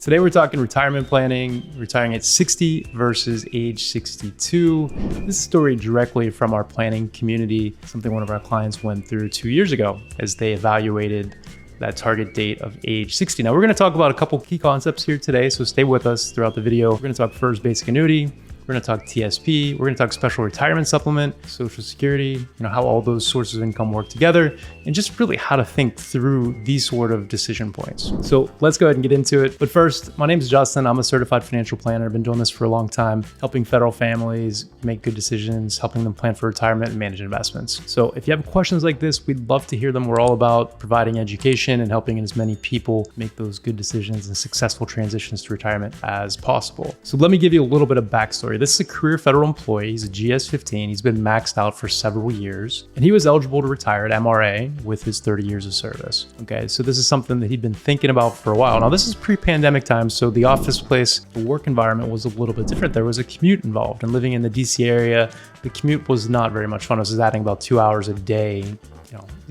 Today we're talking retirement planning, retiring at 60 versus age 62. This story directly from our planning community, something one of our clients went through 2 years ago as they evaluated that target date of age 60. Now we're gonna talk about a couple key concepts here today, so stay with us throughout the video. We're gonna talk FERS Basic Annuity, we're gonna talk TSP, we're gonna talk special retirement supplement, Social Security, how all those sources of income work together, and just really how to think through these sort of decision points. So let's go ahead and get into it. But first, my name is Justin. I'm a certified financial planner. I've been doing this for a long time, helping federal families make good decisions, helping them plan for retirement and manage investments. So if you have questions like this, we'd love to hear them. We're all about providing education and helping as many people make those good decisions and successful transitions to retirement as possible. So let me give you a little bit of backstory. This is a career federal employee. He's a GS-15. He's been maxed out for several years, and he was eligible to retire at MRA with his 30 years of service. Okay, so this is something that he'd been thinking about for a while. Now, this is pre-pandemic time, so the office place, the work environment was a little bit different. There was a commute involved, and living in the DC area, the commute was not very much fun. It was adding about 2 hours a day,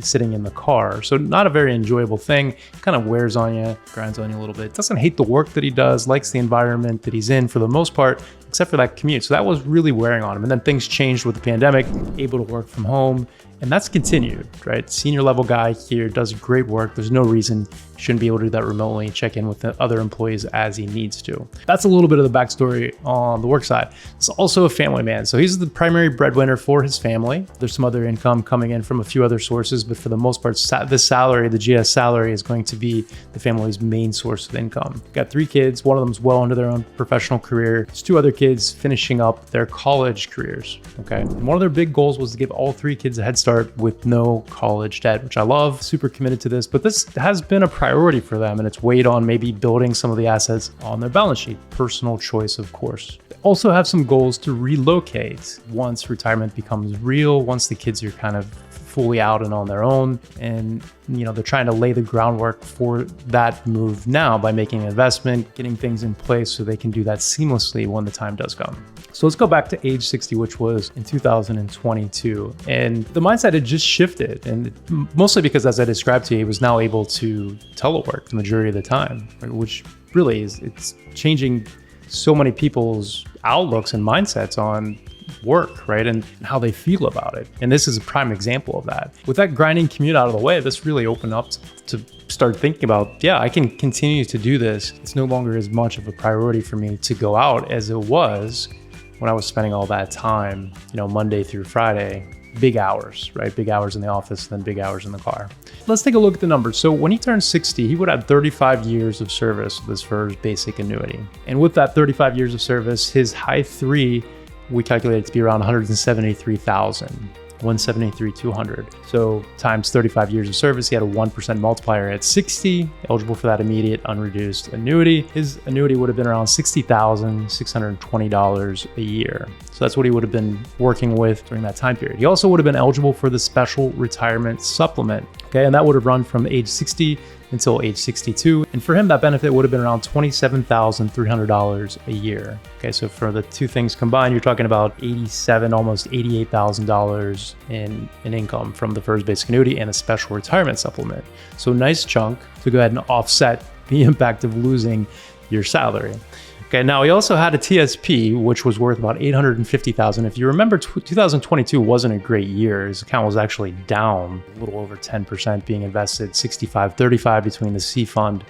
sitting in the car. So not a very enjoyable thing. Kind of wears on you, grinds on you a little bit. Doesn't hate the work that he does, likes the environment that he's in for the most part, except for that commute. So that was really wearing on him. And then things changed with the pandemic, able to work from home. And that's continued, right? Senior level guy here does great work. There's no reason he shouldn't be able to do that remotely and check in with the other employees as he needs to. That's a little bit of the backstory on the work side. He's also a family man. So he's the primary breadwinner for his family. There's some other income coming in from a few other sources, but for the most part, this salary, the GS salary, is going to be the family's main source of income. Got 3 kids. One of them's well into their own professional career. There's 2 other kids finishing up their college careers, okay? And one of their big goals was to give all 3 kids a head start with no college debt, which I love, super committed to this, but this has been a priority for them, and it's weighed on maybe building some of the assets on their balance sheet. Personal choice, of course. They also have some goals to relocate once retirement becomes real, once the kids are kind of fully out and on their own. And they're trying to lay the groundwork for that move now by making an investment, getting things in place so they can do that seamlessly when the time does come. So let's go back to age 60, which was in 2022. And the mindset had just shifted, and mostly because, as I described to you, he was now able to telework the majority of the time, right? Which really it's changing so many people's outlooks and mindsets on work, right? And how they feel about it. And this is a prime example of that. With that grinding commute out of the way, this really opened up to start thinking about, I can continue to do this. It's no longer as much of a priority for me to go out as it was when I was spending all that time, Monday through Friday, big hours, right? Big hours in the office, then big hours in the car. Let's take a look at the numbers. So when he turned 60, he would have 35 years of service with his FERS Basic Annuity. And with that 35 years of service, his high 3, we calculated to be around 173,000, 173,200. So times 35 years of service, he had a 1% multiplier at 60, eligible for that immediate unreduced annuity. His annuity would have been around $60,620 a year. So that's what he would have been working with during that time period. He also would have been eligible for the special retirement supplement, okay? And that would have run from age 60 until age 62. And for him, that benefit would have been around $27,300 a year. Okay, so for the 2 things combined, you're talking about almost $88,000 in income from the FERS Basic Annuity and a special retirement supplement. So nice chunk to go ahead and offset the impact of losing your salary. Okay, now he also had a TSP, which was worth about $850,000. If you remember, 2022 wasn't a great year. His account was actually down a little over 10%, being invested 65-35 between the C fund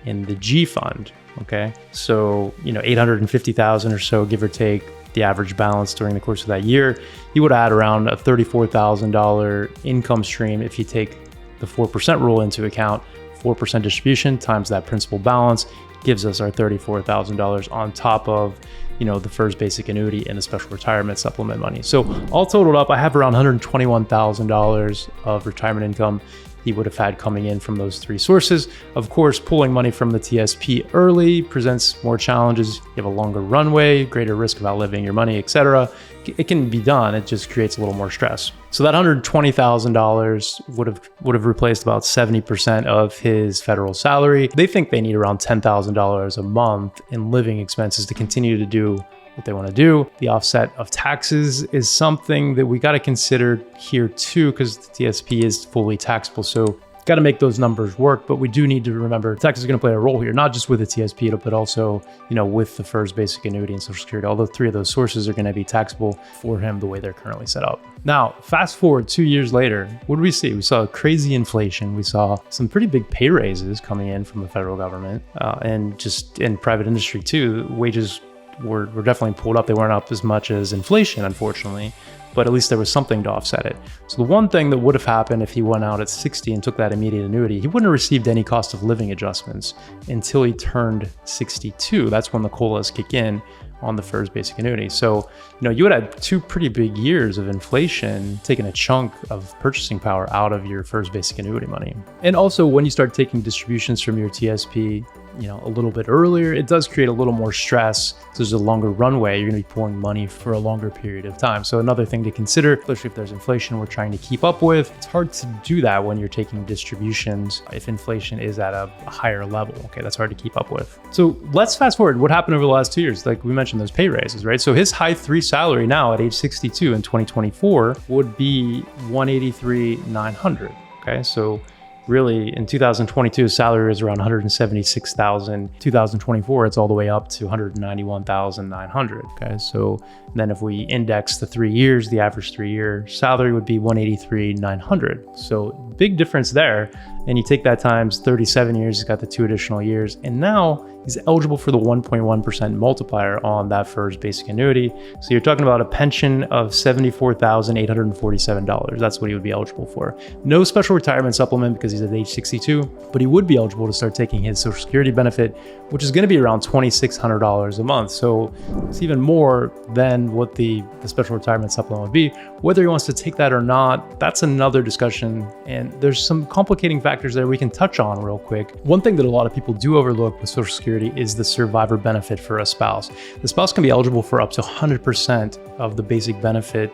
and the G fund. Okay, so $850,000 or so, give or take, the average balance during the course of that year. He would add around a $34,000 income stream if you take the 4% rule into account. 4% distribution times that principal balance gives us our $34,000 on top of, the FERS Basic Annuity and the special retirement supplement money. So all totaled up, I have around $121,000 of retirement income he would have had coming in from those 3 sources. Of course, pulling money from the TSP early presents more challenges. You have a longer runway, greater risk of outliving your money, etc. It can be done. It just creates a little more stress. So that $120,000 would have replaced about 70% of his federal salary. They think they need around $10,000 a month in living expenses to continue to do what they want to do. The offset of taxes is something that we got to consider here too, because the TSP is fully taxable. So got to make those numbers work, but we do need to remember taxes are going to play a role here, not just with the TSP, but also, with the FERS basic annuity and Social Security. All the three of those sources are going to be taxable for him the way they're currently set up. Now, fast forward 2 years later, what did we see? We saw crazy inflation. We saw some pretty big pay raises coming in from the federal government, and just in private industry too. Wages were definitely pulled up. They weren't up as much as inflation, unfortunately, but at least there was something to offset it. So the one thing that would have happened if he went out at 60 and took that immediate annuity, he wouldn't have received any cost of living adjustments until he turned 62. That's when the COLAs kick in on the FERS basic annuity. So, you would have 2 pretty big years of inflation taking a chunk of purchasing power out of your FERS basic annuity money. And also when you start taking distributions from your TSP, a little bit earlier, it does create a little more stress. So there's a longer runway. You're going to be pulling money for a longer period of time. So another thing to consider, especially if there's inflation we're trying to keep up with, it's hard to do that when you're taking distributions if inflation is at a higher level. Okay, that's hard to keep up with. So let's fast forward. What happened over the last 2 years? Like we mentioned, those pay raises, right? So his high 3 salary now at age 62 in 2024 would be $183,900. Okay, so really, in 2022, his salary was around $176,000. 2024, it's all the way up to $191,900. Okay, so then if we index the 3 years, the average 3-year salary would be $183,900. So big difference there. And you take that times 37 years, he's got the 2 additional years, and now he's eligible for the 1.1% multiplier on that FERS basic annuity. So you're talking about a pension of $74,847. That's what he would be eligible for. No special retirement supplement because he's at age 62, but he would be eligible to start taking his Social Security benefit, which is going to be around $2,600 a month. So it's even more than what the special retirement supplement would be. Whether he wants to take that or not, that's another discussion. And there's some complicating factors there we can touch on real quick. One thing that a lot of people do overlook with Social Security is the survivor benefit for a spouse. The spouse can be eligible for up to 100% of the basic benefit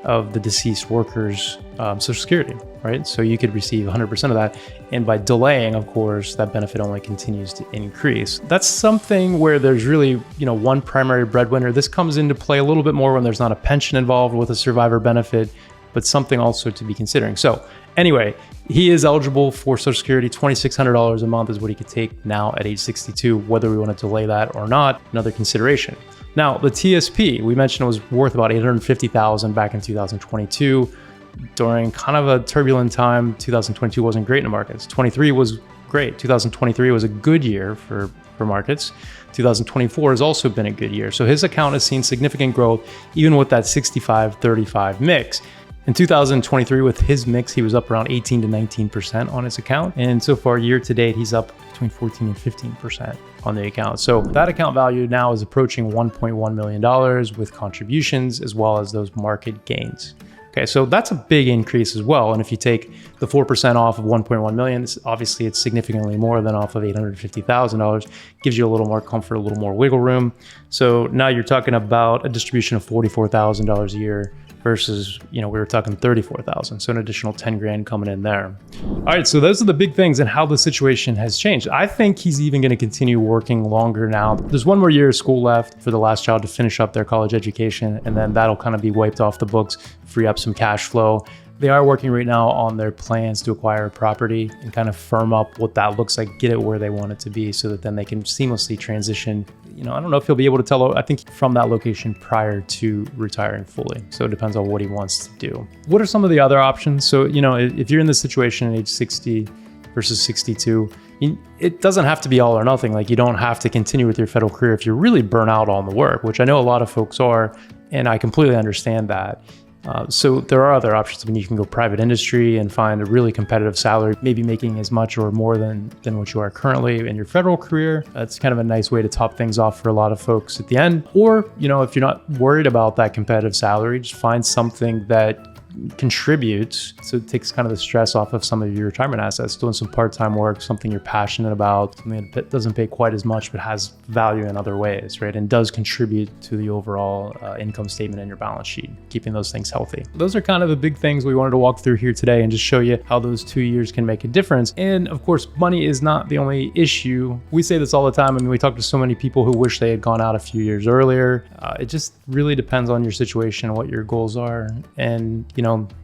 of the deceased worker's Social Security, right? So you could receive 100% of that. And by delaying, of course, that benefit only continues to increase. That's something where there's really, one primary breadwinner. This comes into play a little bit more when there's not a pension involved with a survivor benefit, but something also to be considering. So anyway, he is eligible for Social Security. $2,600 a month is what he could take now at age 62. Whether we want to delay that or not, another consideration. Now, the TSP, we mentioned, it was worth about $850,000 back in 2022. During kind of a turbulent time, 2022 wasn't great in the markets. 23 was great. 2023 was a good year for markets. 2024 has also been a good year. So his account has seen significant growth, even with that 65-35 mix. In 2023, with his mix, he was up around 18 to 19% on his account. And so far, year to date, he's up between 14 and 15% on the account. So that account value now is approaching $1.1 million with contributions as well as those market gains. Okay, so that's a big increase as well. And if you take the 4% off of 1.1 million, obviously it's significantly more than off of $850,000. Gives you a little more comfort, a little more wiggle room. So now you're talking about a distribution of $44,000 a year versus, we were talking 34,000. So an additional 10 grand coming in there. All right, so those are the big things and how the situation has changed. I think he's even going to continue working longer now. There's 1 more year of school left for the last child to finish up their college education, and then that'll kind of be wiped off the books, free up some cash flow. They are working right now on their plans to acquire a property and kind of firm up what that looks like, get it where they want it to be so that then they can seamlessly transition. I don't know if he'll be able to tell, I think, from that location prior to retiring fully. So it depends on what he wants to do. What are some of the other options? So, if you're in this situation at age 60 versus 62, it doesn't have to be all or nothing. Like, you don't have to continue with your federal career if you're really burnt out on the work, which I know a lot of folks are, and I completely understand that. So there are other options. I mean, you can go private industry and find a really competitive salary, maybe making as much or more than what you are currently in your federal career. That's kind of a nice way to top things off for a lot of folks at the end. Or, if you're not worried about that competitive salary, just find something that contributes, so it takes kind of the stress off of some of your retirement assets, doing some part-time work, something you're passionate about, something that doesn't pay quite as much but has value in other ways, right? And does contribute to the overall income statement in your balance sheet, keeping those things healthy. Those are kind of the big things we wanted to walk through here today and just show you how those 2 years can make a difference. And of course, money is not the only issue. We say this all the time. I mean, we talk to so many people who wish they had gone out a few years earlier. It just really depends on your situation and what your goals are. And,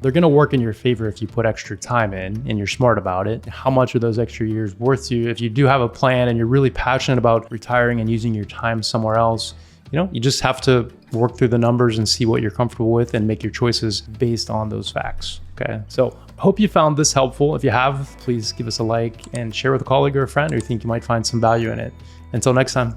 they're going to work in your favor if you put extra time in and you're smart about it. How much are those extra years worth to you? If you do have a plan and you're really passionate about retiring and using your time somewhere else, you just have to work through the numbers and see what you're comfortable with and make your choices based on those facts. Okay. So hope you found this helpful. If you have, please give us a like and share with a colleague or a friend who you think you might find some value in it. Until next time.